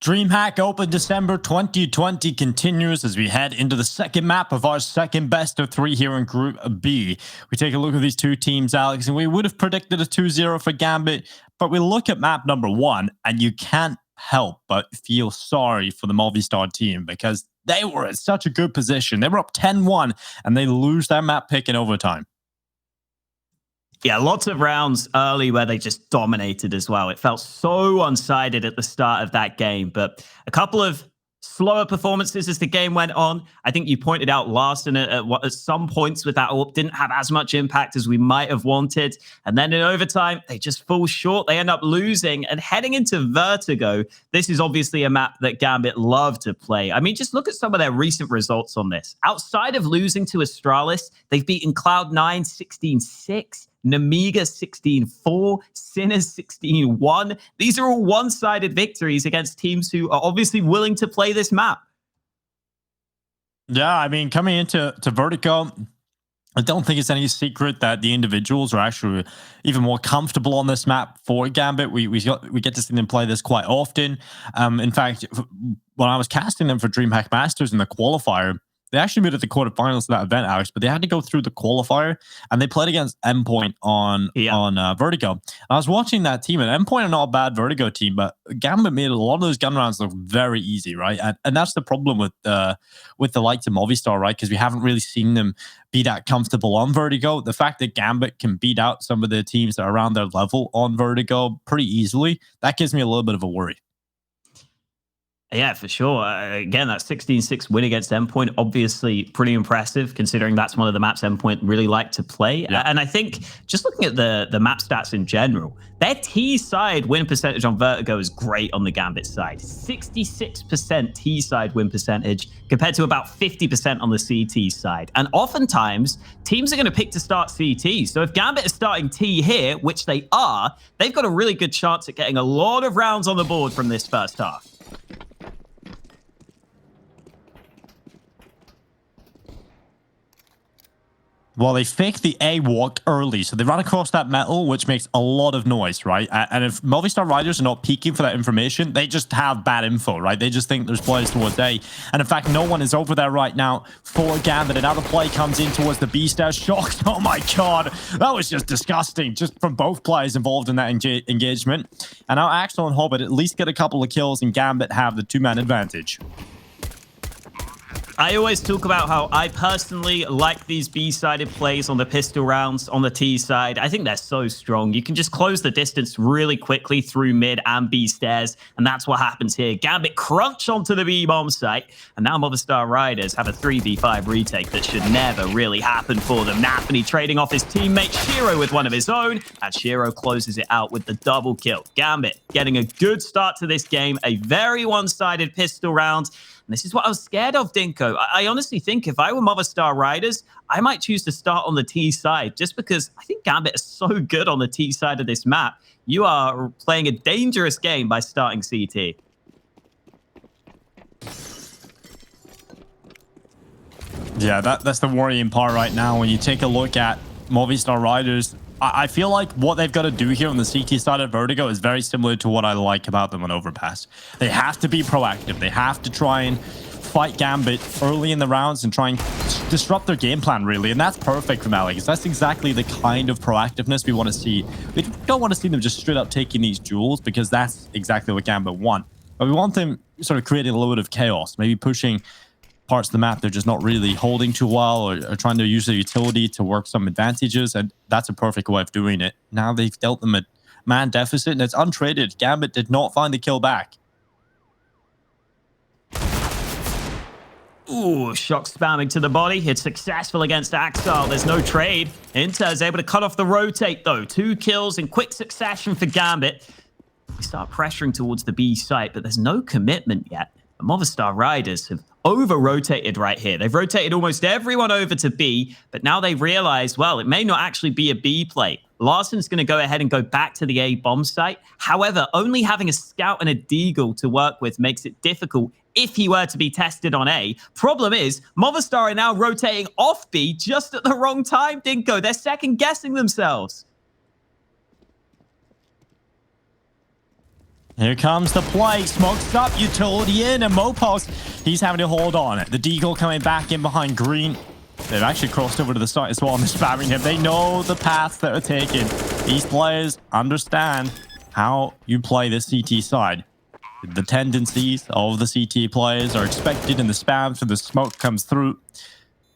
DreamHack Open December 2020 continues as we head into the second map of our second best of three here in Group B. We take a look at these two teams, Alex, and we would have predicted a 2-0 for Gambit, but we look at map number one, and you can't help but feel sorry for the Movistar team because they were in such a good position. They were up 10-1, and they lose their map pick in overtime. Yeah, lots of rounds early where they just dominated as well. It felt so one-sided at the start of that game, but a couple of slower performances as the game went on. I think you pointed out Larson at some points with that AWP didn't have as much impact as we might have wanted. And then in overtime, they just fall short. They end up losing. And heading into Vertigo, this is obviously a map that Gambit love to play. I mean, just look at some of their recent results on this. Outside of losing to Astralis, they've beaten Cloud9 16-6. Namiga 16-4, Sinners 16-1. These are all one-sided victories against teams who are obviously willing to play this map. Yeah, I mean, coming into Vertigo, I don't think it's any secret that the individuals are actually even more comfortable on this map for Gambit. We get to see them play this quite often. In fact, when I was casting them for DreamHack Masters in the qualifier, they actually made it to the quarterfinals of that event, Alex, but they had to go through the qualifier, and they played against Endpoint on Vertigo. And I was watching that team, and Endpoint are not a bad Vertigo team, but Gambit made a lot of those gun rounds look very easy, right? And that's the problem with the likes of Movistar, right? Because we haven't really seen them be that comfortable on Vertigo. The fact that Gambit can beat out some of the teams that are around their level on Vertigo pretty easily, that gives me a little bit of a worry. Yeah, for sure. Again, that 16-6 win against Endpoint, obviously pretty impressive, considering that's one of the maps Endpoint really like to play. Yeah. And I think just looking at the map stats in general, their T-side win percentage on Vertigo is great on the Gambit side. 66% T-side win percentage compared to about 50% on the CT side. And oftentimes, teams are going to pick to start CT. So if Gambit is starting T here, which they are, they've got a really good chance at getting a lot of rounds on the board from this first half. Well, they faked the A walk early, so they ran across that metal, which makes a lot of noise, right? And if Movistar Riders are not peeking for that information, they just have bad info, right? They just think there's players towards A. And in fact, no one is over there right now for Gambit. And now the play comes in towards the B stairs. Shocked. Oh my God. That was just disgusting, just from both players involved in that engagement. And now Axel and Hobbit at least get a couple of kills, and Gambit have the two-man advantage. I always talk about how I personally like these B-sided plays on the pistol rounds on the T side. I think they're so strong. You can just close the distance really quickly through mid and B stairs, and that's what happens here. Gambit crunch onto the B-bomb site, and now Movistar Riders have a 3v5 retake that should never really happen for them. Nafany trading off his teammate Shiro with one of his own, and Shiro closes it out with the double kill. Gambit getting a good start to this game, a very one-sided pistol round. This is what I was scared of, Dinko. I honestly think if I were Movistar Riders, I might choose to start on the T side just because I think Gambit is so good on the T side of this map. You are playing a dangerous game by starting CT. Yeah, that's the worrying part right now. When you take a look at Movistar Riders, I feel like what they've got to do here on the CT side of Vertigo is very similar to what I like about them on Overpass. They have to be proactive. They have to try and fight Gambit early in the rounds and try and disrupt their game plan, really. And that's perfect from Alex. That's exactly the kind of proactiveness we want to see. We don't want to see them just straight up taking these duels, because that's exactly what Gambit want. But we want them sort of creating a little bit of chaos, maybe pushing parts of the map they're just not really holding too well, or trying to use their utility to work some advantages, and that's a perfect way of doing it. Now they've dealt them a man deficit, and it's untraded. Gambit did not find the kill back. Ooh, shock spamming to the body. It's successful against Axel. There's no trade. Inter is able to cut off the rotate, though. 2 kills in quick succession for Gambit. They start pressuring towards the B site, but there's no commitment yet. The Movistar Riders have over-rotated right here. They've rotated almost everyone over to B, but now they realize, well, it may not actually be a B play. Larson's going to go ahead and go back to the A bomb site. However, only having a scout and a deagle to work with makes it difficult if he were to be tested on A. Problem is, Movistar are now rotating off B just at the wrong time, Dinko. They're second-guessing themselves. Here comes the play. Smokes up, utility in, and Mopos, he's having to hold on. The Deagle coming back in behind green. They've actually crossed over to the site as well and they're spamming him. They know the paths that are taken. These players understand how you play the CT side. The tendencies of the CT players are expected in the spam, so the smoke comes through.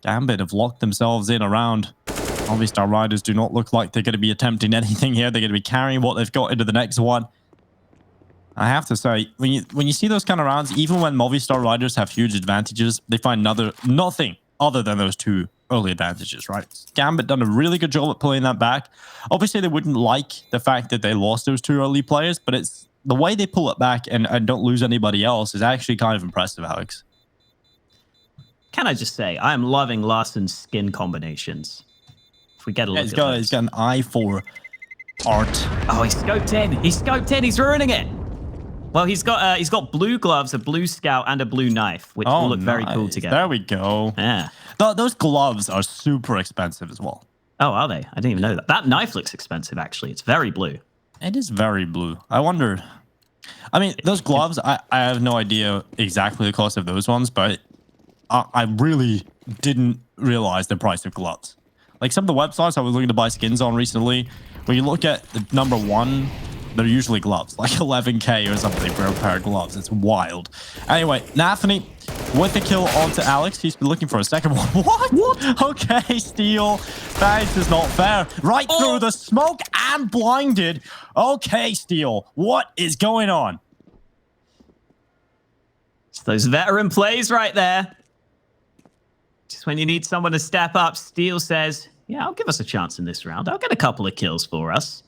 Gambit have locked themselves in around. Movistar Riders do not look like they're going to be attempting anything here. They're going to be carrying what they've got into the next one. I have to say, when you see those kind of rounds, even when Movistar Riders have huge advantages, they find nothing other than those two early advantages, right? Gambit done a really good job at pulling that back. Obviously, they wouldn't like the fact that they lost those two early players, but it's the way they pull it back and don't lose anybody else is actually kind of impressive, Alex. Can I just say, I am loving Larsen's skin combinations. If we get a look He's got an eye for art. Oh, he scoped in. He scoped in. He's ruining it. Well, he's got blue gloves, a blue scout, and a blue knife, which will look very cool together. There we go. Yeah. Those gloves are super expensive as well. Oh, are they? I didn't even know that. That knife looks expensive, actually. It's very blue. It is very blue. I wonder. I mean, those gloves, I have no idea exactly the cost of those ones, but I really didn't realize the price of gloves. Like some of the websites I was looking to buy skins on recently, when you look at the number one, they're usually gloves, like 11k or something for a pair of gloves. It's wild. Anyway, Nafany with the kill onto Alex. He's been looking for a second one. What? Okay, Steel. That is not fair. Right through the smoke and blinded. Okay, Steel. What is going on? It's those veteran plays right there. Just when you need someone to step up, Steel says, yeah, I'll give us a chance in this round. I'll get a couple of kills for us.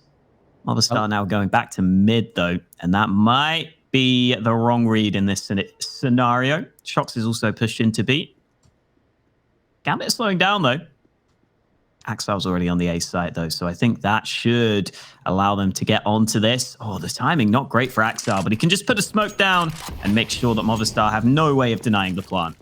Movistar now going back to mid, though, and that might be the wrong read in this scenario. Shox is also pushed into B. Gambit slowing down, though. Axel's already on the A site, though, so I think that should allow them to get onto this. Oh, the timing, not great for Axel, but he can just put a smoke down and make sure that Movistar have no way of denying the plant.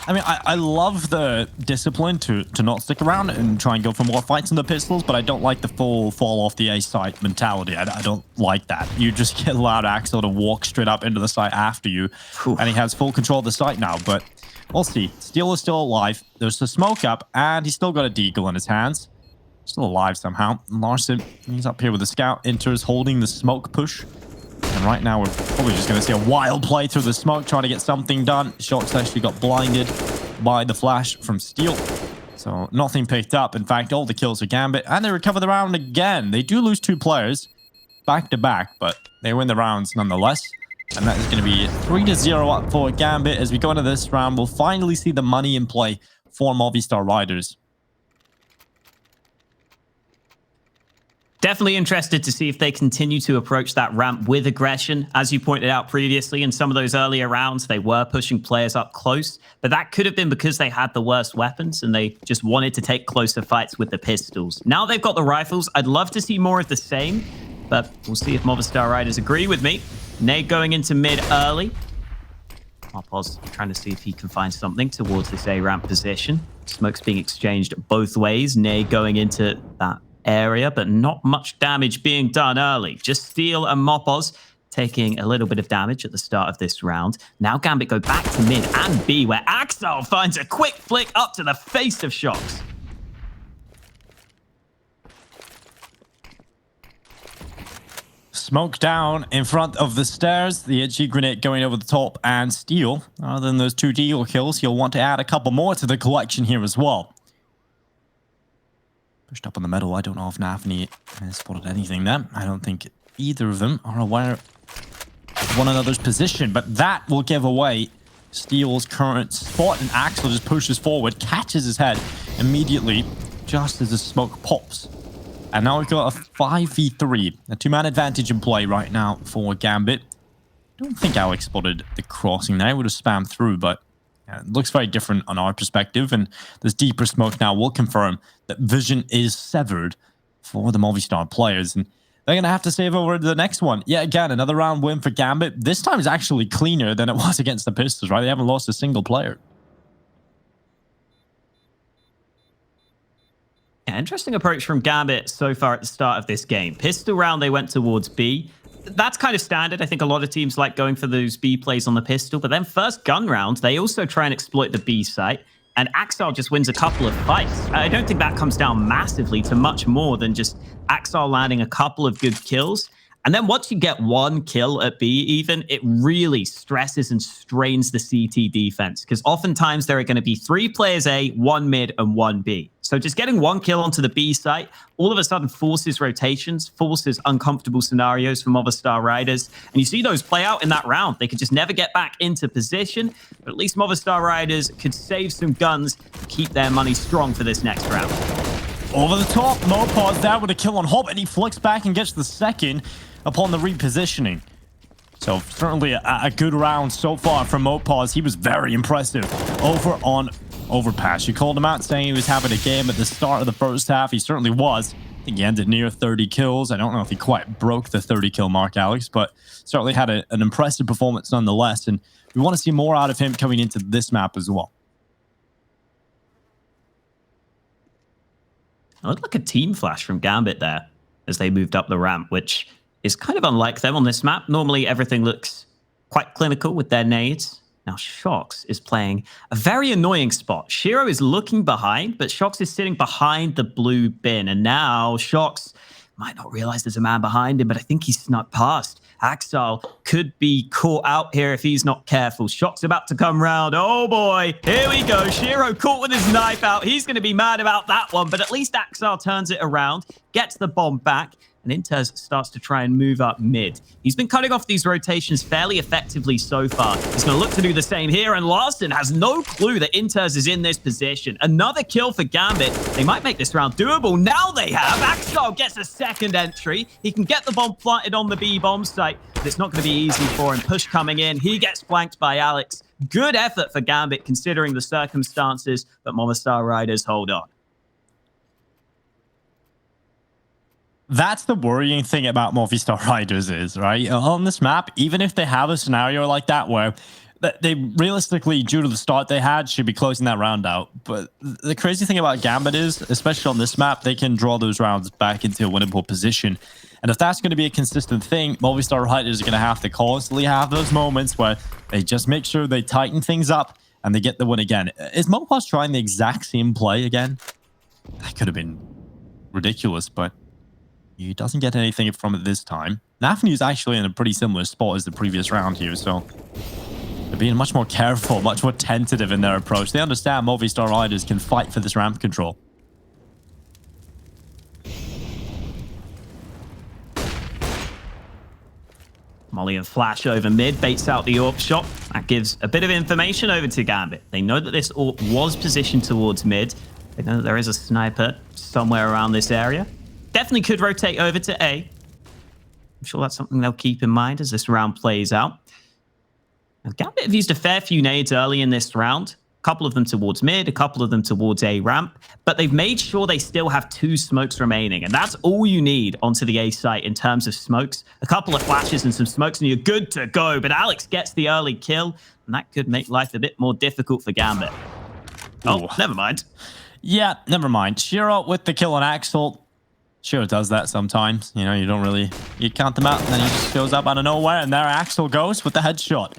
I mean, I love the discipline to not stick around and try and go for more fights in the pistols, but I don't like the full fall off the A site mentality. I don't like that. You just get allowed Axel to walk straight up into the site after you, and he has full control of the site now, but we'll see. Steel is still alive. There's the smoke up, and he's still got a deagle in his hands. Still alive somehow. Larsen, he's up here with the scout, enters holding the smoke push. And right now, we're probably just going to see a wild play through the smoke, trying to get something done. Shox actually got blinded by the flash from Steel. So nothing picked up. In fact, all the kills are Gambit. And they recover the round again. They do lose two players back to back, but they win the rounds nonetheless. And that is going to be 3-0 up for Gambit. As we go into this round, we'll finally see the money in play for Movistar Riders. Definitely interested to see if they continue to approach that ramp with aggression. As you pointed out previously, in some of those earlier rounds, they were pushing players up close, but that could have been because they had the worst weapons and they just wanted to take closer fights with the pistols. Now they've got the rifles. I'd love to see more of the same, but we'll see if Movistar Riders agree with me. Nade going into mid early. Marpos trying to see if he can find something towards this A-ramp position. Smoke's being exchanged both ways. Nade going into that area, but not much damage being done early. Just Steel and Mopos taking a little bit of damage at the start of this round. Now Gambit go back to mid and B, where Axel finds a quick flick up to the face of Shox. Smoke down in front of the stairs. The itchy grenade going over the top, and Steel, other than those two deagle kills, he'll want to add a couple more to the collection here as well. Pushed up on the middle. I don't know if Nafany has spotted anything there. I don't think either of them are aware of one another's position, but that will give away Steel's current spot, and Axel just pushes forward, catches his head immediately just as the smoke pops. And now we've got a 5v3, a two-man advantage in play right now for Gambit. I don't think Alex spotted the crossing there. He would have spammed through, but it looks very different on our perspective, and this deeper smoke now will confirm that vision is severed for the Movistar players, and they're going to have to save over the next one. Yeah, again, another round win for Gambit. This time is actually cleaner than it was against the Pistols, right? They haven't lost a single player. Yeah, interesting approach from Gambit so far at the start of this game. Pistol round, they went towards B. that's kind of standard. I think a lot of teams like going for those B plays on the pistol, but then first gun round, they also try and exploit the B site, and Axel just wins a couple of fights. I don't think that comes down massively to much more than just Axel landing a couple of good kills. And then once you get one kill at B even, it really stresses and strains the CT defense, because oftentimes there are going to be 3 players A, 1 mid, and 1 B. So just getting one kill onto the B site all of a sudden forces rotations, forces uncomfortable scenarios for Movistar Riders. And you see those play out in that round. They could just never get back into position, but at least Movistar Riders could save some guns to keep their money strong for this next round. Over the top, Mopaz there with a kill on Hobbit. He flicks back and gets the second upon the repositioning. So certainly a good round so far from Mopaz. He was very impressive over on Overpass. You called him out saying he was having a game at the start of the first half. He certainly was. I think he ended near 30 kills. I don't know if he quite broke the 30 kill mark, Alex, but certainly had an impressive performance nonetheless. And we want to see more out of him coming into this map as well. It looked like a team flash from Gambit there as they moved up the ramp, which is kind of unlike them on this map. Normally, everything looks quite clinical with their nades. Now, Shox is playing a very annoying spot. Shiro is looking behind, but Shox is sitting behind the blue bin. And now Shox might not realize there's a man behind him, but I think he's snuck past. Axel could be caught out here if he's not careful. Shock's about to come round. Oh boy, here we go. Shiro caught with his knife out. He's going to be mad about that one, but at least Axel turns it around, gets the bomb back, and Inters starts to try and move up mid. He's been cutting off these rotations fairly effectively so far. He's going to look to do the same here, and Larson has no clue that Inters is in this position. Another kill for Gambit. They might make this round doable. Now they have. Axel gets a second entry. He can get the bomb planted on the B bomb site, but it's not going to be easy for him. Push coming in. He gets flanked by Alex. Good effort for Gambit considering the circumstances, but Movistar Riders hold on. That's the worrying thing about Movistar Riders is, right? On this map, even if they have a scenario like that where they realistically, due to the start they had, should be closing that round out. But the crazy thing about Gambit is, especially on this map, they can draw those rounds back into a winnable position. And if that's going to be a consistent thing, Movistar Riders are going to have to constantly have those moments where they just make sure they tighten things up and they get the win again. Is Mopaz trying the exact same play again? That could have been ridiculous, but he doesn't get anything from it this time. Nafny is actually in a pretty similar spot as the previous round here, so they're being much more careful, much more tentative in their approach. They understand Movistar Riders can fight for this ramp control. Molly and Flash over mid, baits out the AWP shot. That gives a bit of information over to Gambit. They know that this AWP was positioned towards mid. They know that there is a sniper somewhere around this area. Definitely could rotate over to A. I'm sure that's something they'll keep in mind as this round plays out. Now, Gambit have used a fair few nades early in this round. A couple of them towards mid, a couple of them towards A ramp. But they've made sure they still have 2 smokes remaining. And that's all you need onto the A site in terms of smokes. A couple of flashes and some smokes and you're good to go. But Alex gets the early kill. And that could make life a bit more difficult for Gambit. Oh, never mind. Yeah, never mind. Shiro with the kill on Axel. Shiro does that sometimes. You know, you count them out and then he just shows up out of nowhere and there Axel goes with the headshot.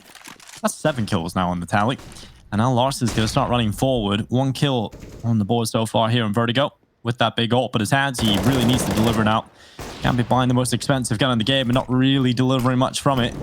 That's 7 kills now on the tally. And now Larson's going to start running forward. 1 kill on the board so far here in Vertigo with that big ult, but his hands, he really needs to deliver now. Can't be buying the most expensive gun in the game and not really delivering much from it.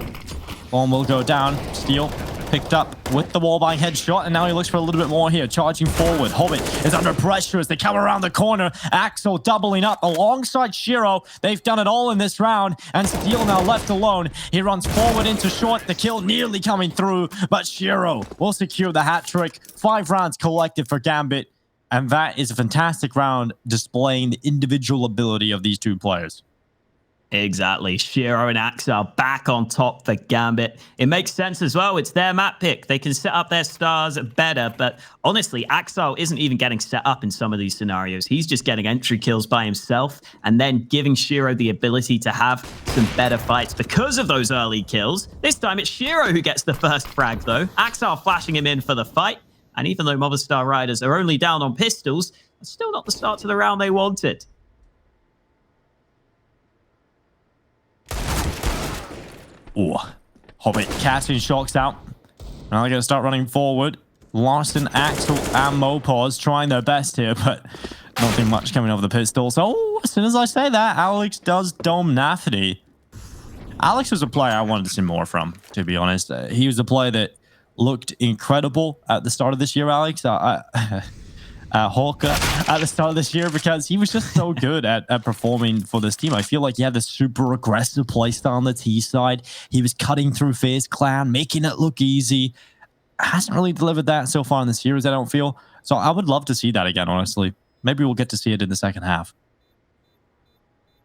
Bomb will go down. Steel picked up with the wallbang headshot, and now he looks for a little bit more here, charging forward. Hobbit is under pressure as they come around the corner. Axel doubling up alongside Shiro. They've done it all in this round, and Steel now left alone. He runs forward into short, the kill nearly coming through, but Shiro will secure the hat trick. 5 rounds collected for Gambit, and that is a fantastic round displaying the individual ability of these 2 players. Exactly. Shiro and Axel back on top for Gambit. It makes sense as well. It's their map pick. They can set up their stars better. But honestly, Axel isn't even getting set up in some of these scenarios. He's just getting entry kills by himself and then giving Shiro the ability to have some better fights because of those early kills. This time it's Shiro who gets the first frag though. Axel flashing him in for the fight. And even though Movistar Riders are only down on pistols, it's still not the start to the round they wanted. Oh, Hobbit casting shocks out. Now they're going to start running forward. Larson, Axel, and Mopaz trying their best here, but nothing much coming over the pistol. So as soon as I say that, Alex does dome Nafty. Alex was a player I wanted to see more from, to be honest. He was a player that looked incredible at the start of this year, Alex. Hawker at the start of this year, because he was just so good at performing for this team. I feel like he had this super aggressive playstyle on the T side. He was cutting through FaZe Clan, making it look easy. Hasn't really delivered that so far in the series, I don't feel. So I would love to see that again, honestly. Maybe we'll get to see it in the second half.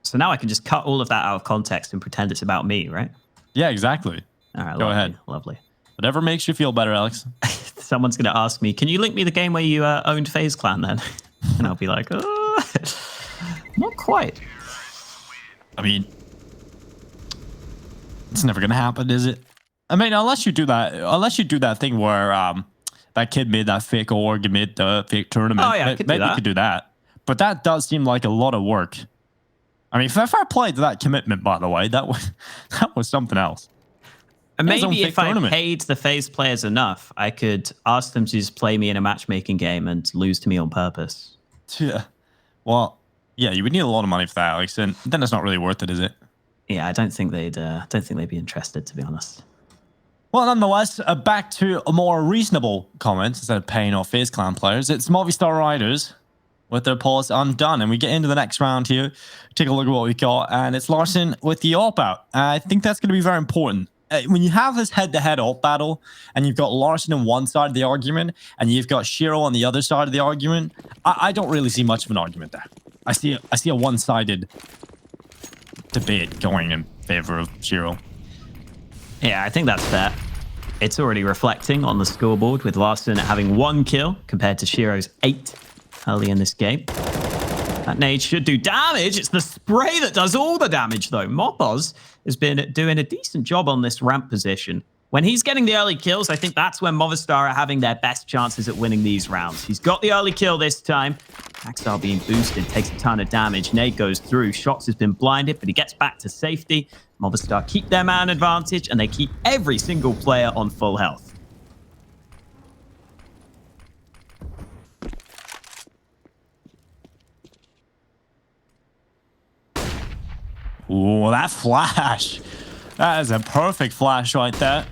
So now I can just cut all of that out of context and pretend it's about me, right? Yeah, exactly. All right, Go ahead. Lovely. Whatever makes you feel better, Alex. Someone's going to ask me, can you link me the game where you owned FaZe Clan then? And I'll be like, oh, not quite. I mean, it's never going to happen, is it? I mean, unless you do that thing where that kid made that fake org mid the fake tournament. Oh, yeah, maybe you could do that. But that does seem like a lot of work. I mean, if I played that commitment, by the way, that was something else. And maybe if I paid the FaZe players enough, I could ask them to just play me in a matchmaking game and lose to me on purpose. Yeah. Well, yeah, you would need a lot of money for that, Alex, and then it's not really worth it, is it? Yeah, I don't think they'd be interested, to be honest. Well, nonetheless, back to a more reasonable comment instead of paying off FaZe Clan players. It's Movistar Riders with their pause undone, and we get into the next round here. Take a look at what we got, and it's Larson with the AWP out. I think that's going to be very important. When you have this head-to-head AWP battle, and you've got Larson on one side of the argument, and you've got Shiro on the other side of the argument, I don't really see much of an argument there. I see a one-sided debate going in favor of Shiro. Yeah, I think that's fair. It's already reflecting on the scoreboard with Larson having 1 kill compared to Shiro's 8 early in this game. That nade should do damage. It's the spray that does all the damage, though. Mopoz has been doing a decent job on this ramp position. When he's getting the early kills, I think that's when Movistar are having their best chances at winning these rounds. He's got the early kill this time. Axel being boosted, takes a ton of damage. Nade goes through. Shots has been blinded, but he gets back to safety. Movistar keep their man advantage, and they keep every single player on full health. Ooh, that flash. That is a perfect flash right there.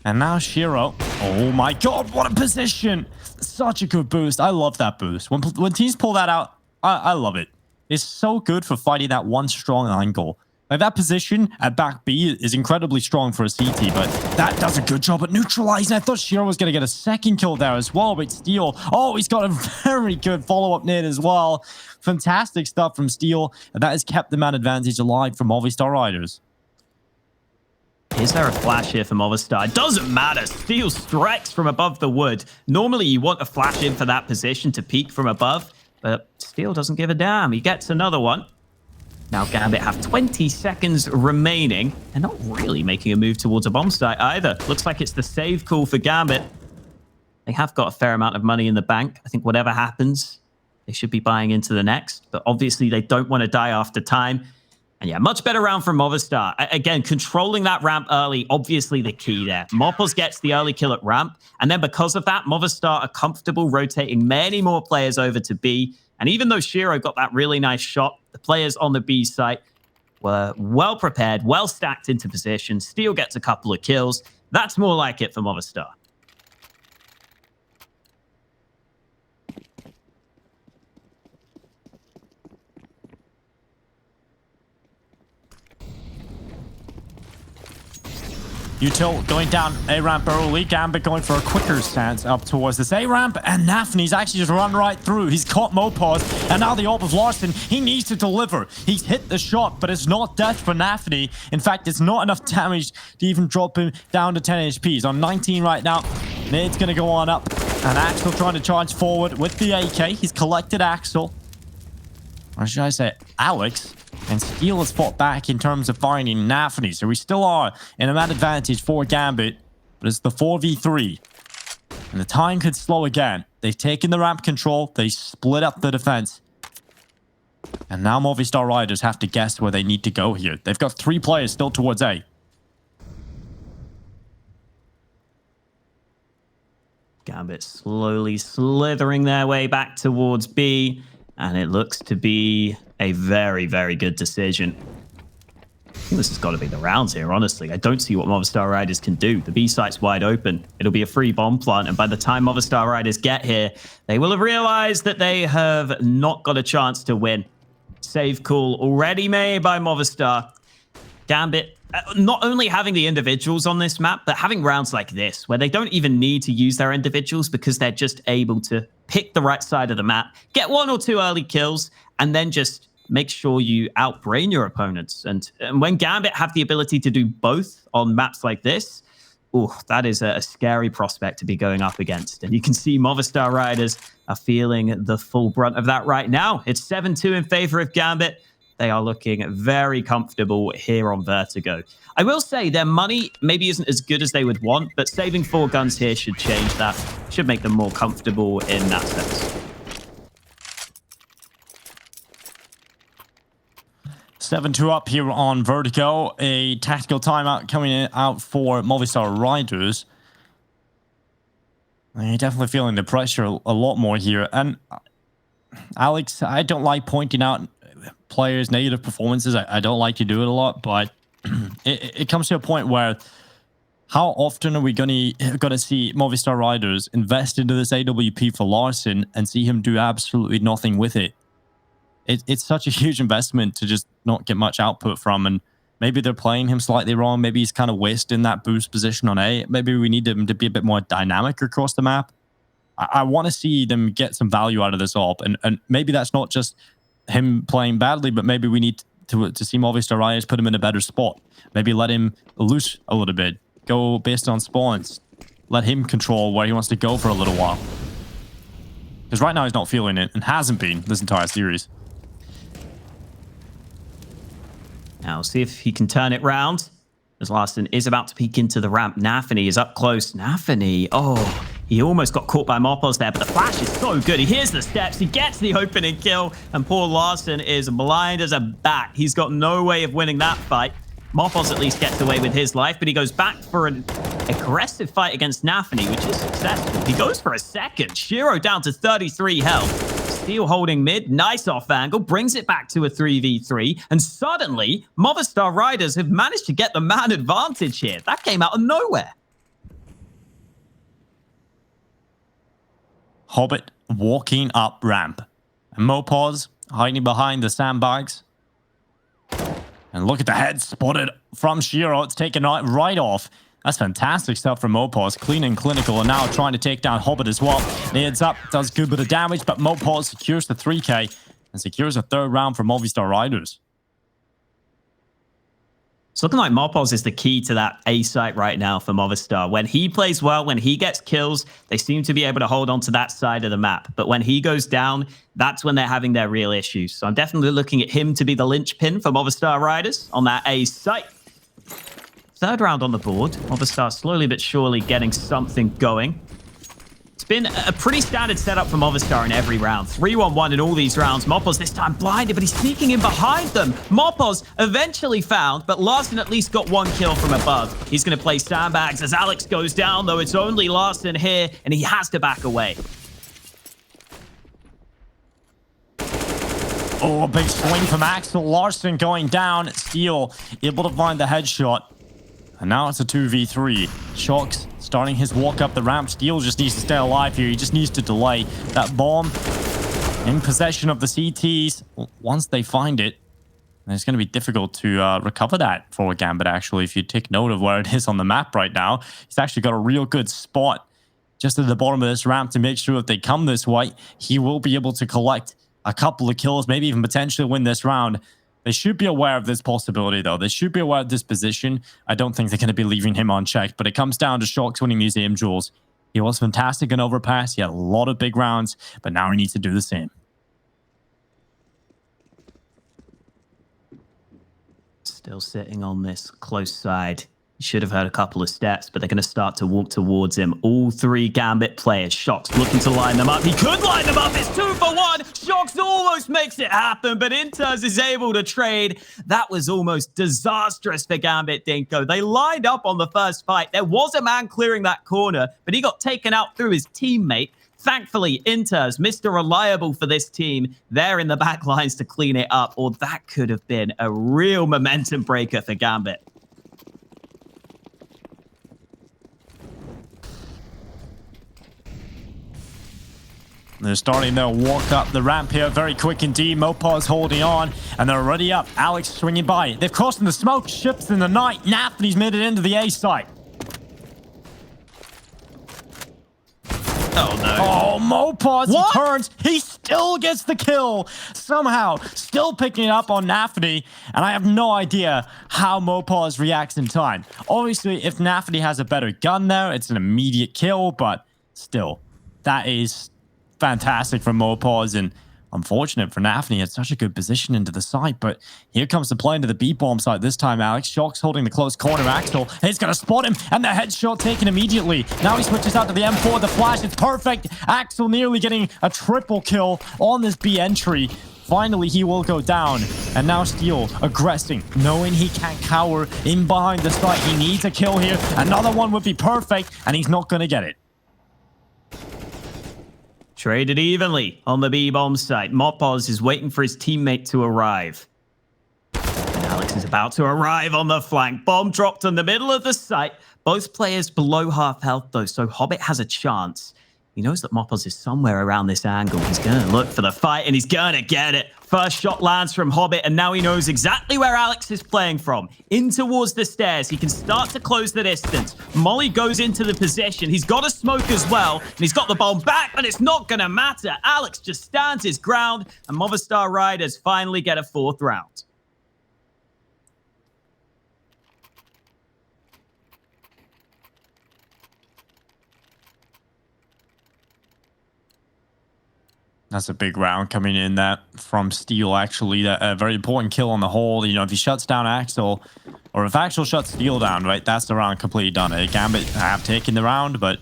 And now Shiro. Oh my god, what a position. Such a good boost. I love that boost. When teams pull that out, I love it. It's so good for fighting that one strong angle. Like, that position at back B is incredibly strong for a CT, but that does a good job at neutralizing. I thought Shiro was going to get a second kill there as well, but Steel, oh, he's got a very good follow-up nade as well. Fantastic stuff from Steel, and that has kept the man advantage alive for Movistar Riders. Is there a flash here for Movistar? It doesn't matter. Steel strikes from above the wood. Normally, you want a flash in for that position to peek from above, but Steel doesn't give a damn. He gets another one. Now Gambit have 20 seconds remaining. They're not really making a move towards a bomb site either. Looks like it's the save call for Gambit. They have got a fair amount of money in the bank. I think whatever happens, they should be buying into the next. But obviously, they don't want to die after time. And yeah, much better round from Movistar. Again, controlling that ramp early, obviously the key there. Mopos gets the early kill at ramp. And then because of that, Movistar are comfortable rotating many more players over to B. And even though Shiro got that really nice shot, the players on the B site were well prepared, well stacked into position. Steel gets a couple of kills. That's more like it for Movistar. Util going down A-ramp early. Gambit going for a quicker stance up towards this A-ramp. And Nafny's actually just run right through. He's caught Mopaz. And now the AWP of Larson. He needs to deliver. He's hit the shot, but it's not death for Nafny. In fact, it's not enough damage to even drop him down to 10 HP. He's on 19 right now. Nade's going to go on up. And Axel trying to charge forward with the AK. He's collected Axel. Or should I say Alex? And Steel has fought back in terms of finding Nafny. So we still are in a man advantage for Gambit. But it's the 4v3. And the time could slow again. They've taken the ramp control. They split up the defense. And now Movistar Riders have to guess where they need to go here. They've got 3 players still towards A. Gambit slowly slithering their way back towards B, and it looks to be a very, very good decision. I think this has got to be the rounds here, honestly. I don't see what Movistar Riders can do. The B site's wide open. It'll be a free bomb plant, and by the time Movistar Riders get here, they will have realized that they have not got a chance to win. Save call already made by Movistar. Gambit, not only having the individuals on this map, but having rounds like this, where they don't even need to use their individuals because they're just able to pick the right side of the map, get 1 or 2 early kills, and then just make sure you outbrain your opponents. And when Gambit have the ability to do both on maps like this, oh, that is a scary prospect to be going up against. And you can see Movistar Riders are feeling the full brunt of that right now. It's 7-2 in favor of Gambit. They are looking very comfortable here on Vertigo. I will say their money maybe isn't as good as they would want, but saving 4 guns here should change that. Should make them more comfortable in that sense. 7-2 up here on Vertigo. A tactical timeout coming out for Movistar Riders. You're definitely feeling the pressure a lot more here. And Alex, I don't like pointing out players' negative performances. I don't like to do it a lot, but it comes to a point where how often are we gonna see Movistar Riders invest into this AWP for Larson and see him do absolutely nothing with it? It's such a huge investment to just not get much output from, and maybe they're playing him slightly wrong. Maybe he's kind of wasting that boost position on A. Maybe we need him to be a bit more dynamic across the map. I want to see them get some value out of this AWP, and maybe that's not just him playing badly, but maybe we need to see Movistar Riders put him in a better spot. Maybe let him loose a little bit, go based on spawns, let him control where he wants to go for a little while. Because right now he's not feeling it and hasn't been this entire series. Now, we'll see if he can turn it round. As Larson is about to peek into the ramp. Nafany is up close. Nafany, oh, he almost got caught by Mopos there, but the flash is so good. He hears the steps, he gets the opening kill, and poor Larson is blind as a bat. He's got no way of winning that fight. Mopos at least gets away with his life, but he goes back for an aggressive fight against Nafany, which is successful. He goes for a second. Shiro down to 33 health. Steel holding mid, nice off angle, brings it back to a 3v3, and suddenly, Movistar Riders have managed to get the man advantage here. That came out of nowhere. Hobbit walking up ramp. And Mopos hiding behind the sandbags. And look at the head spotted from Shiro. It's taken right off. That's fantastic stuff from Mopos. Clean and clinical, and now trying to take down Hobbit as well. Nades up, does good bit of damage, but Mopos secures the 3k and secures a 3rd round for Movistar Riders. It's looking like Mopos is the key to that A site right now for Movistar. When he plays well, when he gets kills, they seem to be able to hold on to that side of the map. But when he goes down, that's when they're having their real issues. So I'm definitely looking at him to be the linchpin for Movistar Riders on that A site. 3rd round on the board. Movistar slowly but surely getting something going. It's been a pretty standard setup for Movistar in every round. 3-1-1 in all these rounds. Mopos this time blinded, but he's sneaking in behind them. Mopos eventually found, but Larson at least got 1 kill from above. He's going to play sandbags as Alex goes down, though it's only Larson here, and he has to back away. Oh, a big swing from Axel. Larson going down. Steel able to find the headshot. And now it's a 2v3. Shox starting his walk up the ramp. Steel just needs to stay alive here. He just needs to delay that bomb in possession of the CTs. Once they find it, it's going to be difficult to recover that for Gambit, actually. If you take note of where it is on the map right now, he's actually got a real good spot just at the bottom of this ramp to make sure if they come this way, he will be able to collect a couple of kills, maybe even potentially win this round. They should be aware of this possibility, though. They should be aware of this position. I don't think they're going to be leaving him unchecked, but it comes down to Shox winning these aim duels. He was fantastic in Overpass. He had a lot of big rounds, but now he needs to do the same. Still sitting on this close side. Should have heard a couple of steps, but they're going to start to walk towards him. All three Gambit players. Shox looking to line them up. He could line them up. It's 2 for 1. Shox almost makes it happen, but Inters is able to trade. That was almost disastrous for Gambit, Dinko. They lined up on the first fight. There was a man clearing that corner, but he got taken out through his teammate. Thankfully, Inters, Mr. Reliable for this team, they're in the back lines to clean it up, or that could have been a real momentum breaker for Gambit. They're starting to walk up the ramp here very quick indeed. Mopars holding on, and they're already up. Alex swinging by. They've crossed in the smoke, ships in the night. Naphtali's made it into the A site. Oh, no. Oh, Mopars, he turns. He still gets the kill. Somehow, still picking it up on Naphtali. And I have no idea how Mopars reacts in time. Obviously, if Naphtali has a better gun there, it's an immediate kill. But still, that is fantastic from Mopars, and unfortunate for Naphtali. He had such a good position into the site, but here comes the play into the B-bomb site this time. Alex Shox holding the close corner. Axel, he's going to spot him, and the headshot taken immediately. Now he switches out to the M4. The flash is perfect. Axel nearly getting a triple kill on this B entry. Finally, he will go down. And now Steel aggressing, knowing he can't cower in behind the site. He needs a kill here. Another one would be perfect, and he's not going to get it. Traded evenly on the B-bomb site. Mopaz is waiting for his teammate to arrive. And Alex is about to arrive on the flank. Bomb dropped in the middle of the site. Both players below half health, though, so Hobbit has a chance. He knows that Mopaz is somewhere around this angle. He's going to look for the fight, and he's going to get it. First shot lands from Hobbit, and now he knows exactly where Alex is playing from. In towards the stairs. He can start to close the distance. Molly goes into the position. He's got a smoke as well, and he's got the bomb back, but it's not going to matter. Alex just stands his ground, and Movistar Riders finally get a 4th round. That's a big round coming in that from Steel, actually. That a very important kill on the whole. You know, if he shuts down Axel, or if Axel shuts Steel down, right, that's the round completely done. Gambit have taken the round, but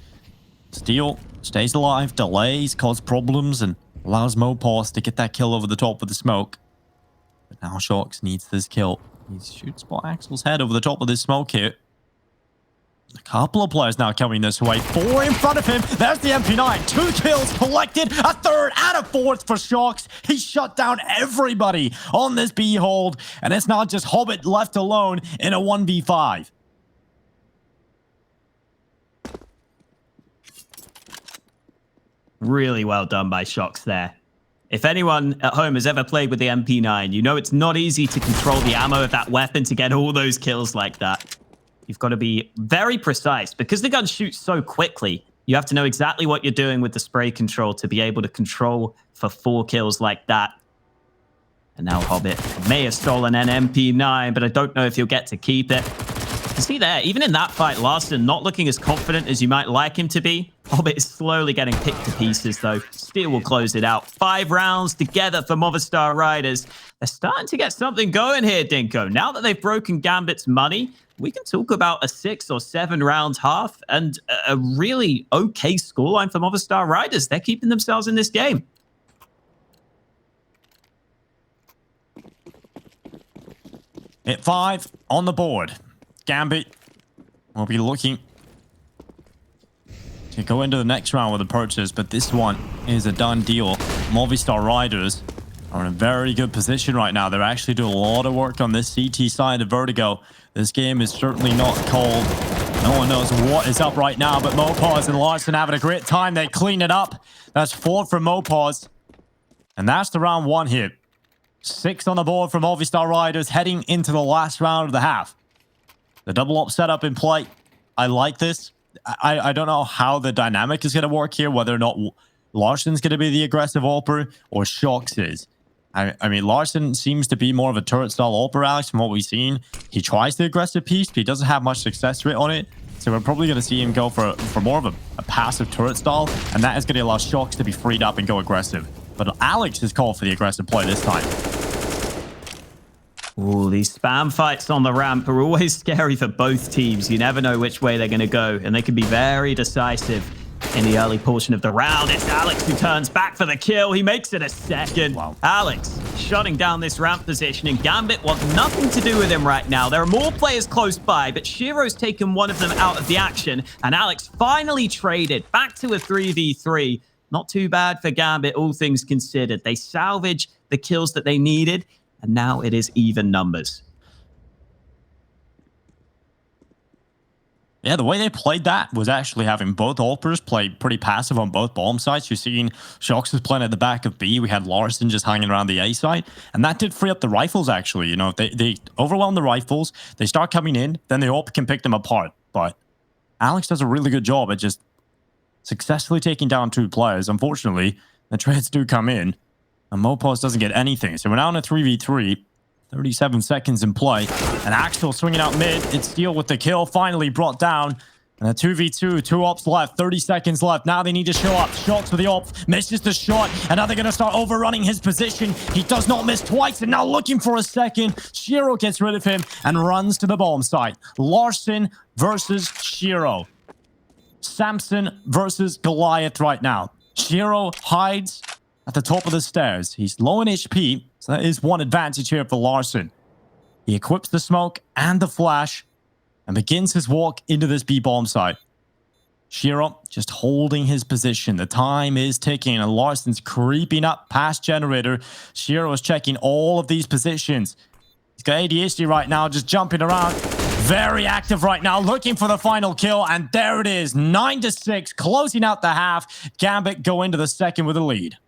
Steel stays alive, delays, cause problems, and allows Mopars to get that kill over the top of the smoke. But now Shox needs this kill. He shoots spot Axel's head over the top of this smoke here. A couple of players now coming this way. 4 in front of him. There's the MP9. 2 kills collected. A 3rd and a 4th for Shox. He shut down everybody on this B hold. And it's not just Hobbit left alone in a 1v5. Really well done by Shox there. If anyone at home has ever played with the MP9, you know it's not easy to control the ammo of that weapon to get all those kills like that. You've got to be very precise. Because the gun shoots so quickly, you have to know exactly what you're doing with the spray control to be able to control for 4 kills like that. And now Hobbit may have stolen an MP9, but I don't know if he'll get to keep it. You see there, even in that fight, Larson not looking as confident as you might like him to be. Hobbit is slowly getting picked to pieces, though. Steel will close it out. 5 rounds together for Movistar Riders. They're starting to get something going here, Dinko. Now that they've broken Gambit's money, we can talk about a 6 or 7 round half and a really okay scoreline for Movistar Riders. They're keeping themselves in this game. Hit 5 on the board. Gambit will be looking to go into the next round with a purchase, but this one is a done deal. Movistar Riders are in a very good position right now. They're actually doing a lot of work on this CT side of Vertigo. This game is certainly not cold. No one knows what is up right now, but Mopars and Larson having a great time. They clean it up. That's 4 from Mopars. And that's the round 1 hit. 6 on the board from Movistar Riders heading into the last round of the half. The double up setup in play. I like this. I don't know how the dynamic is going to work here, whether or not Larson's going to be the aggressive AWPer or Shox is. I mean, Larson seems to be more of a turret-style AWPer, Alex, from what we've seen. He tries the aggressive piece, but he doesn't have much success rate on it. So we're probably going to see him go for more of a passive turret style, and that is going to allow Shox to be freed up and go aggressive. But Alex is called for the aggressive play this time. Ooh, these spam fights on the ramp are always scary for both teams. You never know which way they're going to go, and they can be very decisive in the early portion of the round. It's Alex who turns back for the kill. He makes it a second. Wow. Alex shutting down this ramp position, and Gambit wants nothing to do with him right now. There are more players close by, but Shiro's taken one of them out of the action, and Alex finally traded back to a 3v3. Not too bad for Gambit, all things considered. They salvage the kills that they needed, and now it is even numbers. Yeah, the way they played that was actually having both AWPers play pretty passive on both bomb sites. You're seeing Shox was playing at the back of B. We had Larson just hanging around the A side. And that did free up the rifles, actually. You know, they overwhelm the rifles. They start coming in. Then the AWP can pick them apart. But Alex does a really good job at just successfully taking down 2 players. Unfortunately, the trades do come in. And Mopos doesn't get anything. So we're now in a 3v3. 37 seconds in play. And Axel swinging out mid. It's Steel with the kill. Finally brought down. And a 2v2. 2 ops left. 30 seconds left. Now they need to show up. Shots for the op. Misses the shot. And now they're going to start overrunning his position. He does not miss twice. And now looking for a second. Shiro gets rid of him and runs to the bomb site. Larson versus Shiro. Samson versus Goliath right now. Shiro hides at the top of the stairs. He's low in HP, so that is one advantage here for Larson. He equips the smoke and the flash and begins his walk into this B bomb site. Shiro just holding his position. The time is ticking and Larson's creeping up past generator. Shiro is checking all of these positions. He's got ADHD right now, just jumping around. Very active right now, looking for the final kill. And there it is, 9-6, closing out the half. Gambit go into the second with a lead.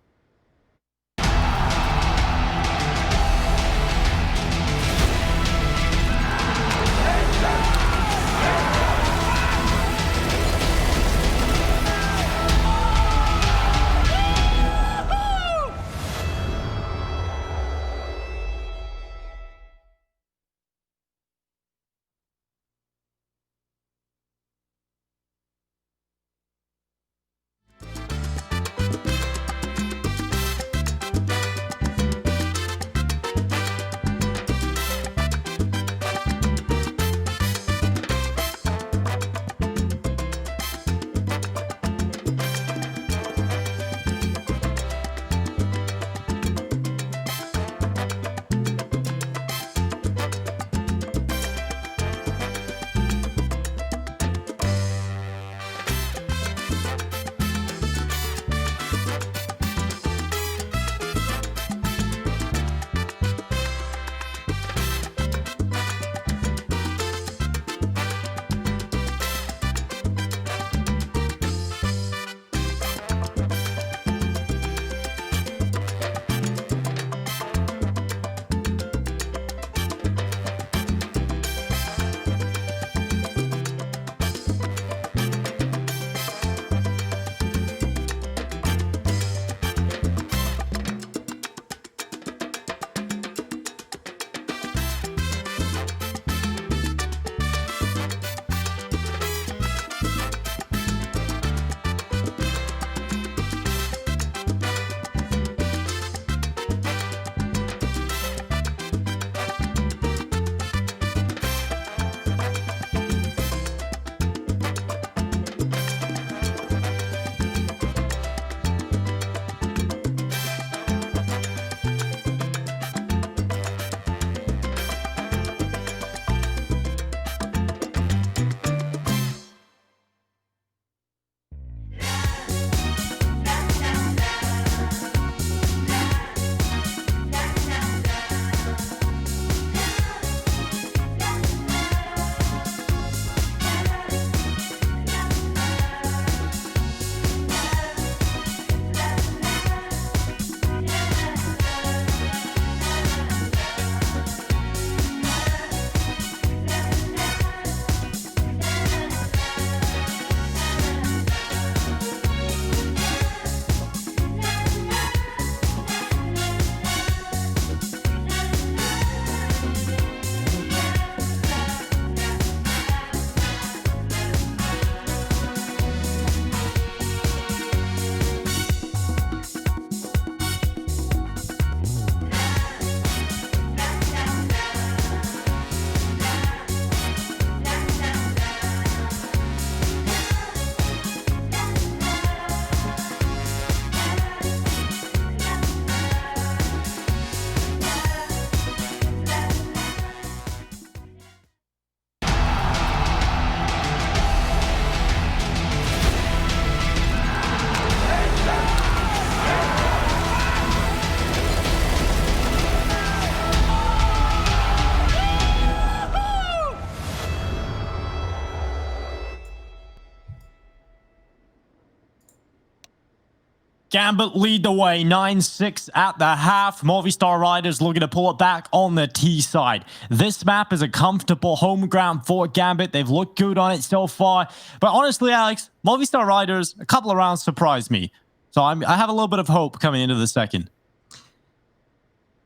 Gambit lead the way, 9-6 at the half. Movistar Riders looking to pull it back on the T side. This map is a comfortable home ground for Gambit. They've looked good on it so far. But honestly, Alex, Movistar Riders, a couple of rounds surprised me. So I have a little bit of hope coming into the second.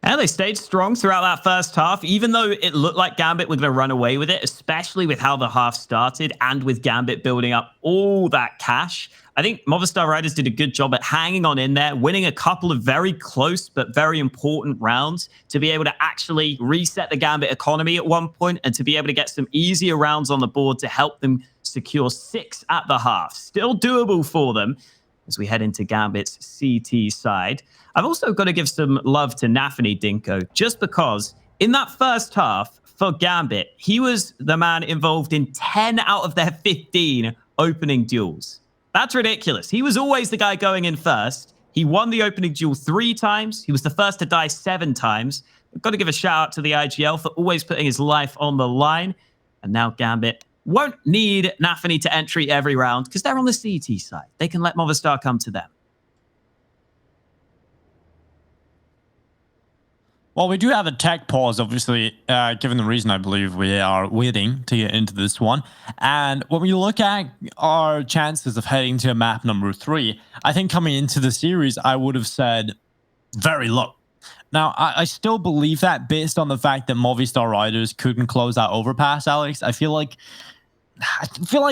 And they stayed strong throughout that first half, even though it looked like Gambit were going to run away with it, especially with how the half started and with Gambit building up all that cash. I think Movistar Riders did a good job at hanging on in there, winning a couple of very close but very important rounds to be able to actually reset the Gambit economy at one point and to be able to get some easier rounds on the board to help them secure 6 at the half. Still doable for them as we head into Gambit's CT side. I've also got to give some love to Nafany Dinko, just because in that first half for Gambit, he was the man involved in 10 out of their 15 opening duels. That's ridiculous. He was always the guy going in first. He won the opening duel 3 times. He was the first to die 7 times. I've got to give a shout out to the IGL for always putting his life on the line. And now Gambit won't need Nafany to entry every round because they're on the CT side. They can let Movistar come to them. Well, we do have a tech pause, obviously, given the reason I believe we are waiting to get into this one. And when we look at our chances of heading to map number 3, I think coming into the series, I would have said very low. Now, I still believe that based on the fact that Movistar Riders couldn't close that overpass, Alex. I feel like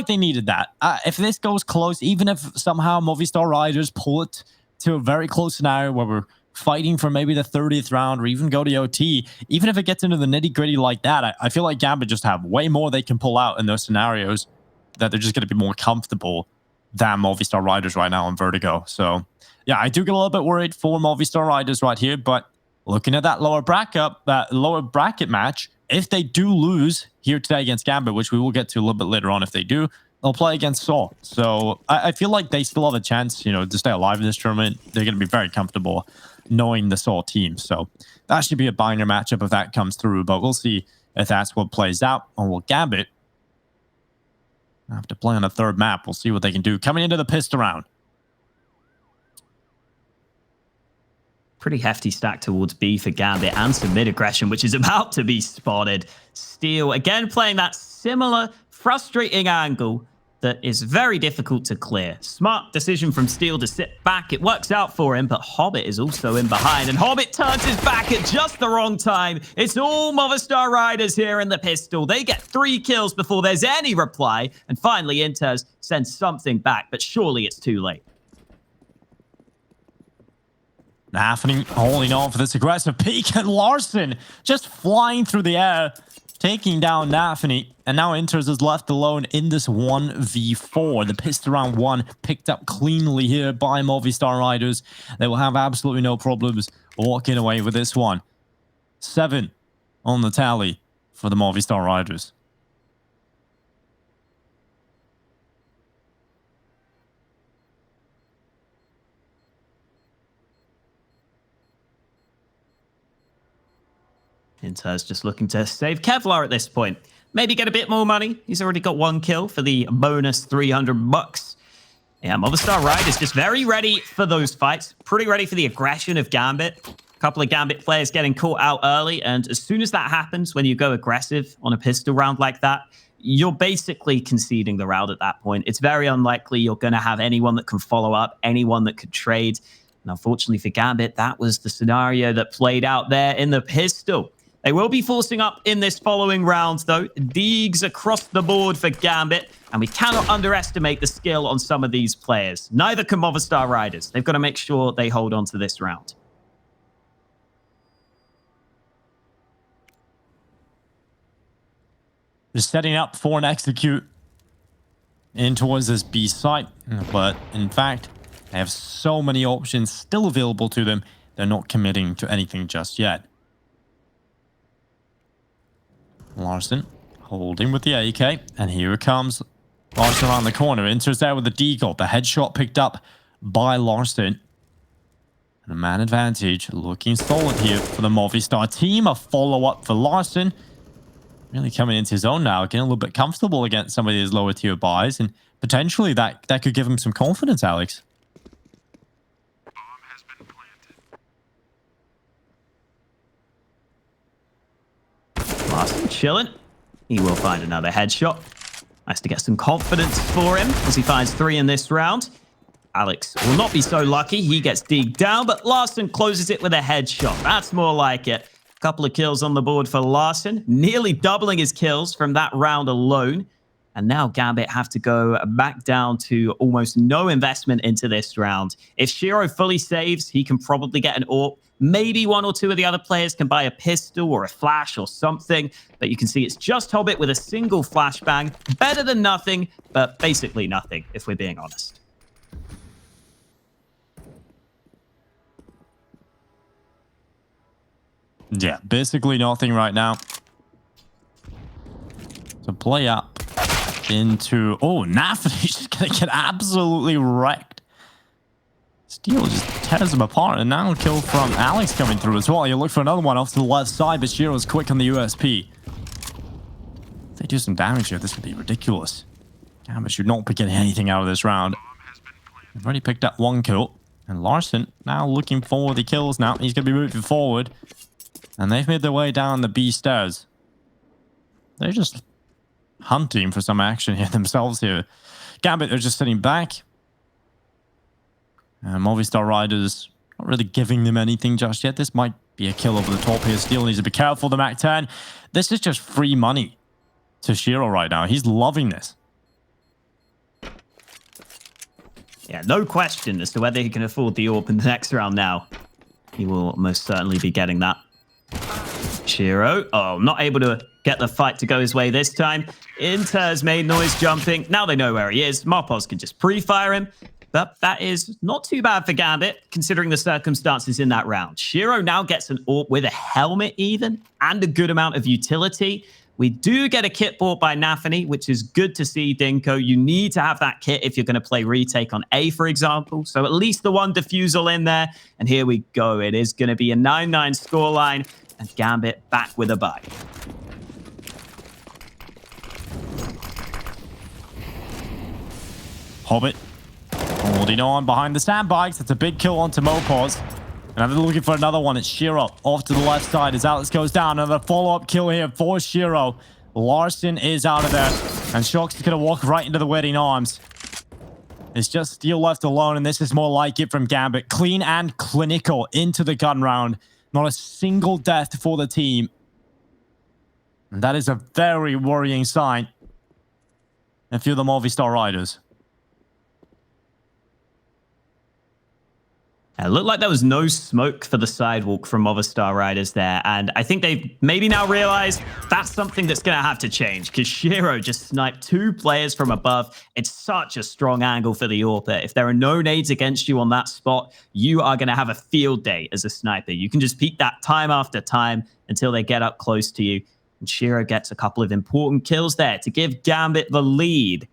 they needed that. If this goes close, even if somehow Movistar Riders pull it to a very close scenario where we're fighting for maybe the 30th round or even go to OT, even if it gets into the nitty-gritty like that, I feel like Gambit just have way more they can pull out in those scenarios, that they're just going to be more comfortable than Movistar Riders right now in Vertigo. So, yeah, I do get a little bit worried for Movistar Riders right here, but looking at that lower bracket match, if they do lose here today against Gambit, which we will get to a little bit later on if they do, they'll play against Saul. So I feel like they still have a chance, to stay alive in this tournament. They're going to be very comfortable knowing the Saul team. So that should be a banger matchup if that comes through. But we'll see if that's what plays out. Or will Gambit have to play on a third map? We'll see what they can do. Coming into the pistol round. Pretty hefty stack towards B for Gambit and some mid-aggression, which is about to be spotted. Steel, again, playing that similar frustrating angle that is very difficult to clear. Smart decision from Steel to sit back. It works out for him, but Hobbit is also in behind, and Hobbit turns his back at just the wrong time. It's all Movistar Riders here in the pistol. They get 3 kills before there's any reply, and finally Inters sends something back, but surely it's too late. Nafany holding on for this aggressive peek, and Larson just flying through the air, taking down Nafany. And now Inters is left alone in this 1v4. The pistol round 1 picked up cleanly here by Movistar Riders. They will have absolutely no problems walking away with this one. 7 on the tally for the Movistar Riders. Inters just looking to save Kevlar at this point. Maybe get a bit more money. He's already got 1 kill for the bonus $300. Yeah, Movistar Riders just very ready for those fights. Pretty ready for the aggression of Gambit. A couple of Gambit players getting caught out early. And as soon as that happens, when you go aggressive on a pistol round like that, you're basically conceding the round at that point. It's very unlikely you're going to have anyone that can follow up, anyone that could trade. And unfortunately for Gambit, that was the scenario that played out there in the pistol. They will be forcing up in this following round, though. Deegs across the board for Gambit, and we cannot underestimate the skill on some of these players. Neither can Movistar Riders. They've got to make sure they hold on to this round. Just setting up for an execute in towards this B site, but in fact, they have so many options still available to them. They're not committing to anything just yet. Larson holding with the AK, and here it comes. Larson around the corner, enters there with the deagle. The headshot picked up by Larson. And a man advantage looking solid here for the Movistar team. A follow-up for Larson. Really coming into his own now, getting a little bit comfortable against some of these lower tier buys, and potentially that could give him some confidence, Alex. chilling. He will find another headshot. Nice to get some confidence for him as he finds 3 in this round. Alex will not be so lucky. He gets digged down, but Larson closes it with a headshot. That's more like it. A couple of kills on the board for Larson, nearly doubling his kills from that round alone. And now Gambit have to go back down to almost no investment into this round. If Shiro fully saves, he can probably get an AWP. Maybe 1 or 2 of the other players can buy a pistol or a flash or something. But you can see it's just Hobbit with a single flashbang. Better than nothing, but basically nothing, if we're being honest. Yeah, basically nothing right now. So play up into... Oh, Nafany's just going to get absolutely wrecked. Steel just tears him apart, and now a kill from Alex coming through as well. You look for another one off to the left side, but Shiro's quick on the USP. If they do some damage here, this would be ridiculous. Gambit should not be getting anything out of this round. They've already picked up 1 kill, and Larson now looking for the kills now. He's going to be moving forward, and they've made their way down the B stairs. They're just hunting for some action here themselves here. Gambit are just sitting back. Movistar Riders not really giving them anything just yet. This might be a kill over the top here. Steel needs to be careful. The Mac 10. This is just free money to Shiro right now. He's loving this. Yeah, no question as to whether he can afford the AWP in the next round now. He will most certainly be getting that. Shiro, not able to get the fight to go his way this time. Inter's made noise jumping. Now they know where he is. Marpos can just pre-fire him. But that is not too bad for Gambit, considering the circumstances in that round. Shiro now gets an AWP with a helmet even, and a good amount of utility. We do get a kit bought by Nafany, which is good to see, Dinko. You need to have that kit if you're going to play retake on A, for example. So at least the 1 defusal in there. And here we go. It is going to be a 9-9 scoreline, and Gambit back with a bye. Hobbit holding on behind the sandbags. That's a big kill onto Mopos. And they're looking for another one. It's Shiro off to the left side as Alex goes down. Another follow-up kill here for Shiro. Larson is out of there. And Shock's going to walk right into the waiting arms. It's just Steel left alone, and this is more like it from Gambit. Clean and clinical into the gun round. Not a single death for the team. And that is a very worrying sign. A few of the Movistar Riders. It looked like there was no smoke for the sidewalk from Movistar Riders there. And I think they've maybe now realized that's something that's going to have to change, because Shiro just sniped 2 players from above. It's such a strong angle for the AWP. If there are no nades against you on that spot, you are going to have a field day as a sniper. You can just peek that time after time until they get up close to you. And Shiro gets a couple of important kills there to give Gambit the lead.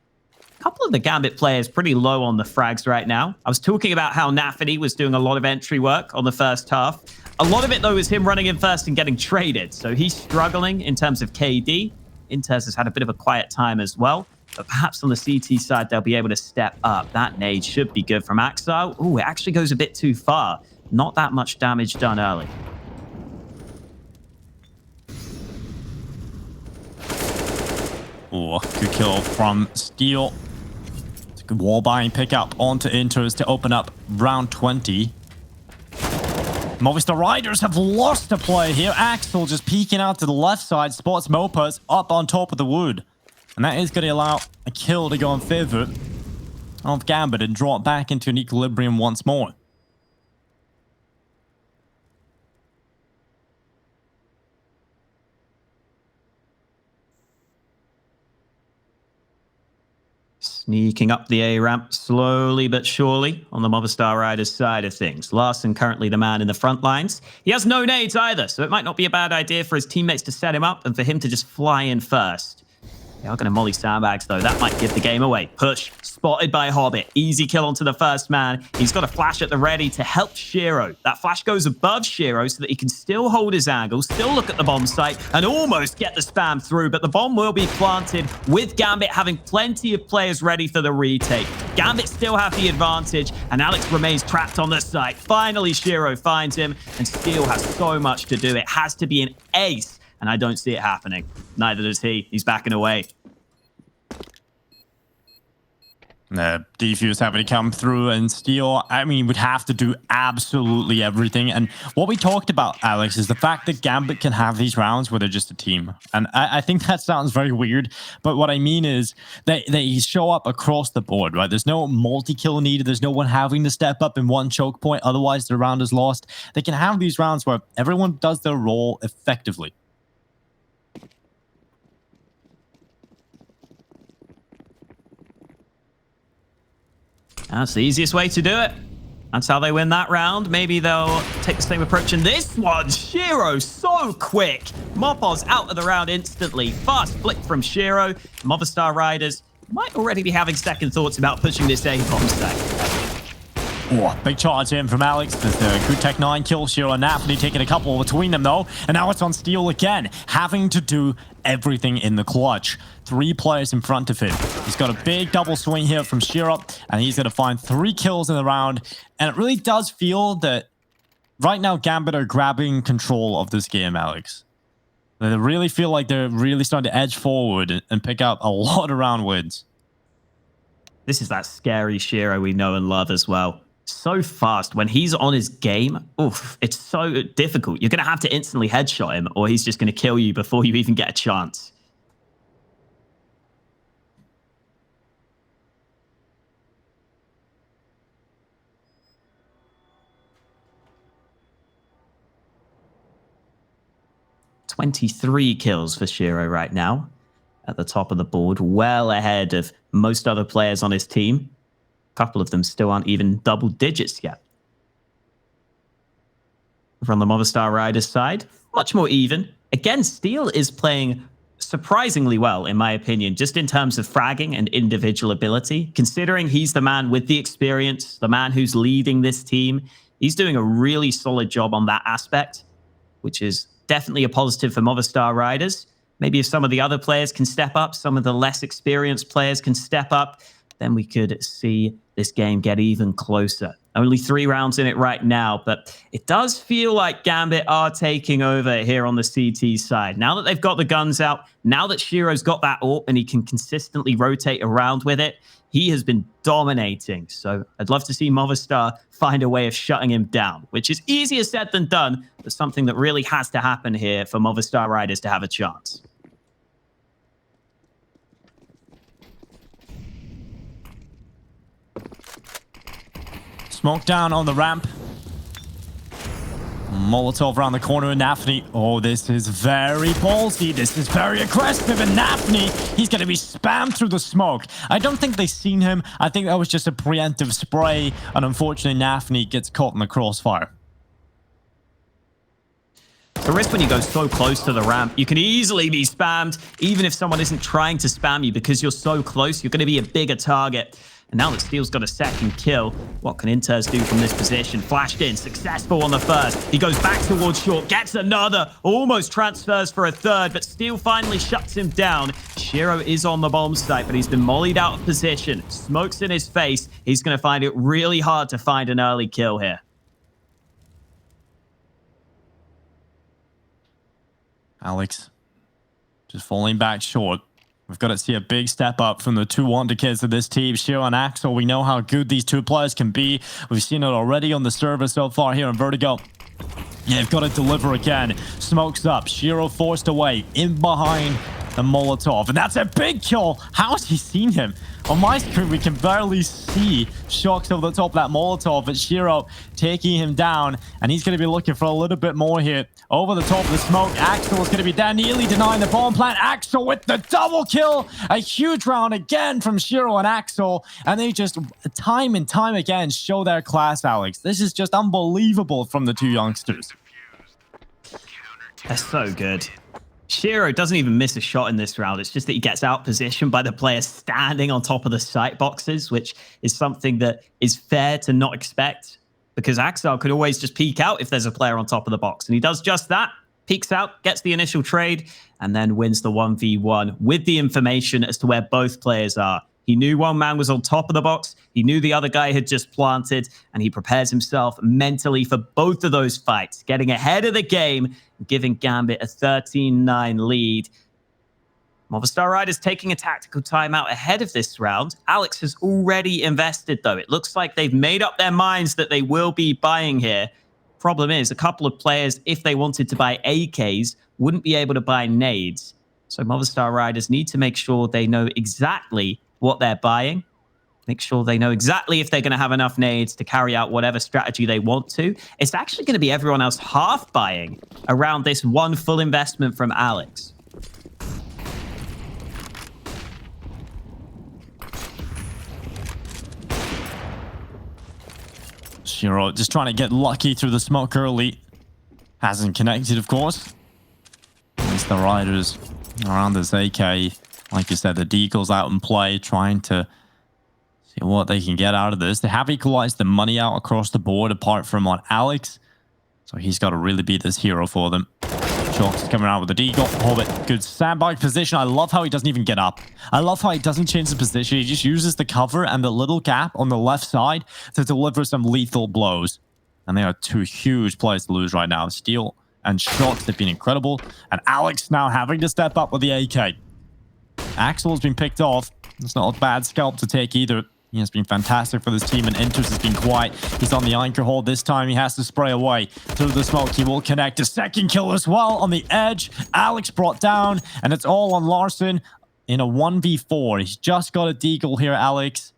A couple of the Gambit players pretty low on the frags right now. I was talking about how Nafany was doing a lot of entry work on the first half. A lot of it, though, is him running in first and getting traded. So he's struggling in terms of KD. Inters has had a bit of a quiet time as well. But perhaps on the CT side, they'll be able to step up. That nade should be good from Axile. Oh, it actually goes a bit too far. Not that much damage done early. Oh, good kill from Steel. Wall buying pickup onto Inters to open up round 20. Movistar Riders have lost a play here. Axel just peeking out to the left side, spots Mopas up on top of the wood. And that is going to allow a kill to go in favor of Gambit and draw it back into an equilibrium once more. Sneaking up the A ramp slowly but surely on the Movistar Riders side of things. Larson currently the man in the front lines. He has no nades either, so it might not be a bad idea for his teammates to set him up and for him to just fly in first. They are going to molly sandbags, though. That might give the game away. Push. Spotted by Hobbit. Easy kill onto the first man. He's got a flash at the ready to help Shiro. That flash goes above Shiro so that he can still hold his angle, still look at the bomb site, and almost get the spam through. But the bomb will be planted with Gambit having plenty of players ready for the retake. Gambit still have the advantage, and Alex remains trapped on the site. Finally, Shiro finds him, and Steel has so much to do. It has to be an ace and I don't see it happening. Neither does he. He's backing away. Defuse having to come through and steal. I mean, would have to do absolutely everything. And what we talked about, Alex, is the fact that Gambit can have these rounds where they're just a team. And I think that sounds very weird. But what I mean is they show up across the board, right? There's no multi-kill needed. There's no one having to step up in one choke point. Otherwise, the round is lost. They can have these rounds where everyone does their role effectively. That's the easiest way to do it. That's how they win that round. Maybe they'll take the same approach in this one. Shiro, so quick. Mopos out of the round instantly. Fast flick from Shiro. Movistar Riders might already be having second thoughts about pushing this A-bomb stack. Oh, big charge in from Alex. The good Tech 9 kill. Shiro and Nafny taking a couple between them, though. And now it's on Steel again, having to do everything in the clutch. 3 players in front of him. He's got a big double swing here from Shiro, and he's going to find 3 kills in the round. And it really does feel that right now Gambit are grabbing control of this game, Alex. They really feel like they're really starting to edge forward and pick up a lot of round wins. This is that scary Shiro we know and love as well. So fast. When he's on his game, oof, it's so difficult. You're going to have to instantly headshot him, or he's just going to kill you before you even get a chance. "23 kills for Shiro right now at the top of the board, well ahead of most other players on his team. A couple of them still aren't even double digits yet. From the Movistar Riders side, much more even. Again, Steel is playing surprisingly well, in my opinion, just in terms of fragging and individual ability. Considering he's the man with the experience, the man who's leading this team, he's doing a really solid job on that aspect, which is definitely a positive for Movistar Riders. Maybe if some of the other players can step up, some of the less experienced players can step up, then we could see this game get even closer. Only 3 rounds in it right now, but it does feel like Gambit are taking over here on the CT side. Now that they've got the guns out, now that Shiro's got that AWP and he can consistently rotate around with it, he has been dominating. So I'd love to see Movistar find a way of shutting him down, which is easier said than done, but something that really has to happen here for Movistar Riders to have a chance. Smoke down on the ramp. Molotov around the corner, and Nafny. Oh, this is very ballsy. This is very aggressive, and Nafny, he's going to be spammed through the smoke. I don't think they've seen him. I think that was just a preemptive spray, and unfortunately, Nafny gets caught in the crossfire. The risk when you go so close to the ramp, you can easily be spammed, even if someone isn't trying to spam you, because you're so close, you're going to be a bigger target. And now that Steel's got a second kill, what can Inters do from this position? Flashed in, successful on the first. He goes back towards short, gets another, almost transfers for a third, but Steel finally shuts him down. Shiro is on the bomb site, but he's been mollied out of position. Smoke's in his face. He's going to find it really hard to find an early kill here. Alex, just falling back short. We've got to see a big step up from the 2 wonder kids of this team, Shiro and Axel. We know how good these 2 players can be. We've seen it already on the server so far here in Vertigo. Yeah, they've got to deliver again. Smoke's up. Shiro forced away in behind the Molotov. And that's a big kill. How has he seen him? On my screen, we can barely see Shocks over the top of that Molotov, but Shiro taking him down, and he's going to be looking for a little bit more here. Over the top of the smoke, Axel is going to be down, nearly denying the bomb plant. Axel with the double kill. A huge round again from Shiro and Axel, and they just time and time again show their class, Alex. This is just unbelievable from the 2 youngsters. They're so good. Shiro doesn't even miss a shot in this round. It's just that he gets out positioned by the player standing on top of the sight boxes, which is something that is fair to not expect, because Axel could always just peek out if there's a player on top of the box. And he does just that, peeks out, gets the initial trade, and then wins the 1v1 with the information as to where both players are. He knew one man was on top of the box. He knew the other guy had just planted, and he prepares himself mentally for both of those fights, getting ahead of the game, giving Gambit a 13-9 lead. Movistar Riders taking a tactical timeout ahead of this round. Alex has already invested, though. It looks like they've made up their minds that they will be buying here. Problem is, a couple of players, if they wanted to buy AKs, wouldn't be able to buy nades. So Movistar Riders need to make sure they know exactly what they're buying. Make sure they know exactly if they're going to have enough nades to carry out whatever strategy they want to. It's actually going to be everyone else half buying around this one full investment from Alex. Shiro just trying to get lucky through the smoke early. Hasn't connected, of course. At least the Riders around this AK. Like you said, the Deagle's out in play, trying to see what they can get out of this. They have equalized the money out across the board, apart from on Alex. So he's got to really be this hero for them. Shox is coming out with the Deagle. Hobbit, good sandbag position. I love how he doesn't even get up. I love how he doesn't change the position. He just uses the cover and the little gap on the left side to deliver some lethal blows. And they are two huge players to lose right now. Steel and Shox have been incredible. And Alex now having to step up with the AK. Axel has been picked off. It's not a bad scalp to take either. He has been fantastic for this team, and Enters has been quiet. He's on the anchor hold this time. He has to spray away through the smoke. He will connect a second kill as well on the edge. Alex brought down, and it's all on Larson in a 1v4. He's just got a Deagle here, Alex.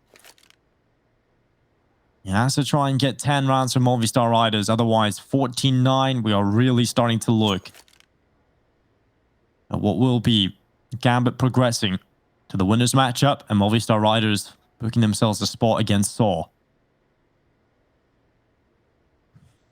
He has to try and get 10 rounds from Movistar Riders. Otherwise, 14-9. We are really starting to look at what will be Gambit progressing to the winners matchup, and Movistar Riders booking themselves a spot against Saw.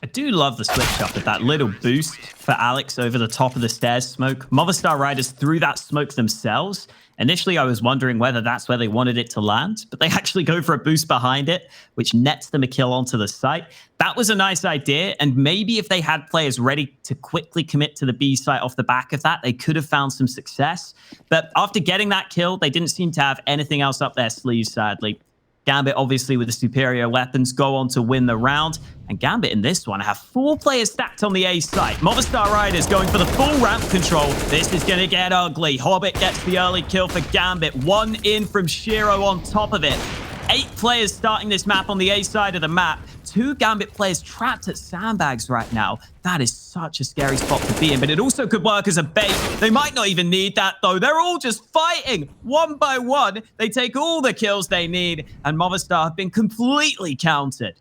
I do love the switch up with that little boost for Alex over the top of the stairs smoke. Movistar Riders threw that smoke themselves. Initially, I was wondering whether that's where they wanted it to land, but they actually go for a boost behind it, which nets them a kill onto the site. That was a nice idea, and maybe if they had players ready to quickly commit to the B site off the back of that, they could have found some success. But after getting that kill, they didn't seem to have anything else up their sleeves, sadly. Gambit, obviously, with the superior weapons, go on to win the round. And Gambit in this one have 4 players stacked on the A site. Movistar Riders going for the full ramp control. This is going to get ugly. Hobbit gets the early kill for Gambit. 1 in from Shiro on top of it. 8 players starting this map on the A side of the map. 2 Gambit players trapped at sandbags right now. That is such a scary spot to be in, but it also could work as a bait. They might not even need that, though. They're all just fighting one by one. They take all the kills they need, and Movistar have been completely countered.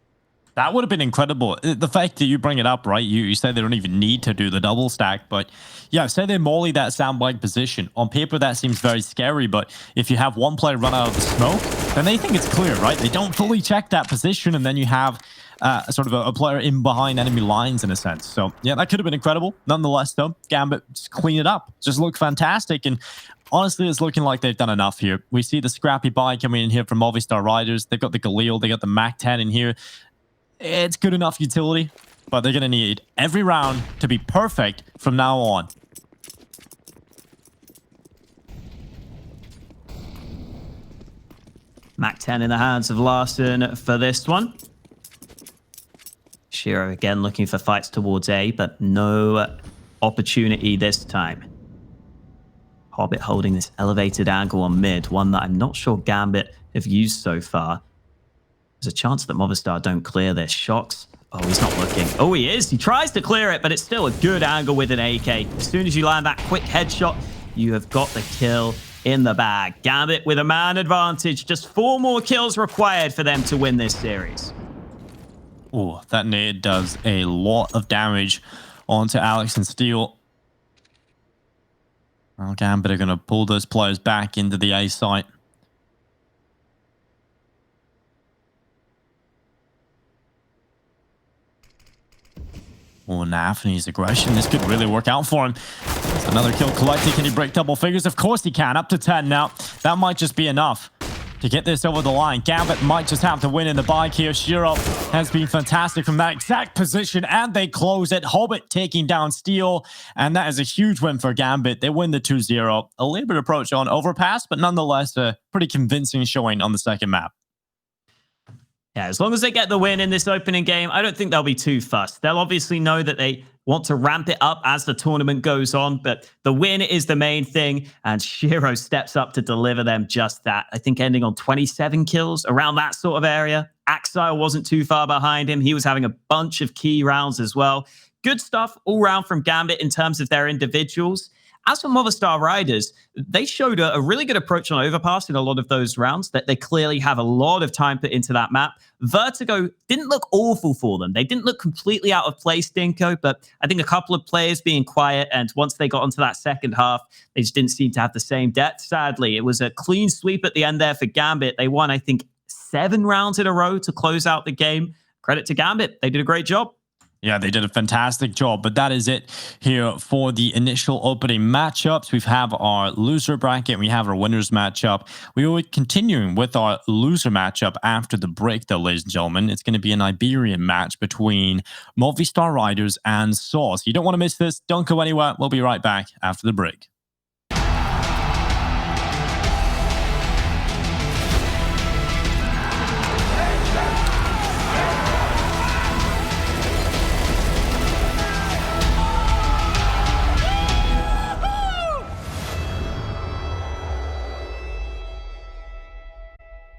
That would have been incredible. The fact that you bring it up, right? You said they don't even need to do the double stack, but yeah, say they molly that sandbag position. On paper, that seems very scary, but if you have one player run out of the smoke, then they think it's clear, right? They don't fully check that position, and then you have sort of a player in behind enemy lines in a sense. So yeah, that could have been incredible. Nonetheless, though, Gambit just clean it up. Just look fantastic, and honestly, it's looking like they've done enough here. We see the scrappy buy coming in here from Movistar Riders. They've got the Galil, they got the Mac 10 in here. It's good enough utility, but they're going to need every round to be perfect from now on. Mac 10 in the hands of Larson for this one. Shiro again looking for fights towards A, but no opportunity this time. Hobbit holding this elevated angle on mid, one that I'm not sure Gambit have used so far. There's a chance that Movistar don't clear this. Shox. Oh, he's not looking. Oh, he is. He tries to clear it, but it's still a good angle with an AK. As soon as you land that quick headshot, you have got the kill in the bag. Gambit with a man advantage. Just 4 more kills required for them to win this series. Oh, that nade does a lot of damage onto Alex and Steel. Well, Gambit are going to pull those players back into the A site. Oh, Nafany's aggression. This could really work out for him. Another kill collected. Can he break double figures? Of course he can. Up to 10 now. That might just be enough. to get this over the line. Gambit might just have to win in the bike here. Shiro has been fantastic from that exact position, and they close it. Hobbit taking down Steel, and that is a huge win for Gambit. They win the 2-0. A little bit of approach on Overpass, but nonetheless, a pretty convincing showing on the second map. Yeah, as long as they get the win in this opening game, I don't think they'll be too fussed. They'll obviously know that they want to ramp it up as the tournament goes on, but the win is the main thing, and Shiro steps up to deliver them just that. I think ending on 27 kills, around that sort of area. Axile wasn't too far behind him. He was having a bunch of key rounds as well. Good stuff all round from Gambit in terms of their individuals. As for Movistar Riders, they showed a really good approach on Overpass in a lot of those rounds, that they clearly have a lot of time put into that map. Vertigo didn't look awful for them. They didn't look completely out of place, Dinko, but I think a couple of players being quiet, and once they got onto that second half, they just didn't seem to have the same depth. Sadly, it was a clean sweep at the end there for Gambit. They won, I think, 7 rounds in a row to close out the game. Credit to Gambit. They did a great job. Yeah, they did a fantastic job, but that is it here for the initial opening matchups. We have our loser bracket, we have our winners matchup. We will be continuing with our loser matchup after the break, though, ladies and gentlemen. It's going to be an Iberian match between Movistar Riders and Sauce. You don't want to miss this. Don't go anywhere. We'll be right back after the break.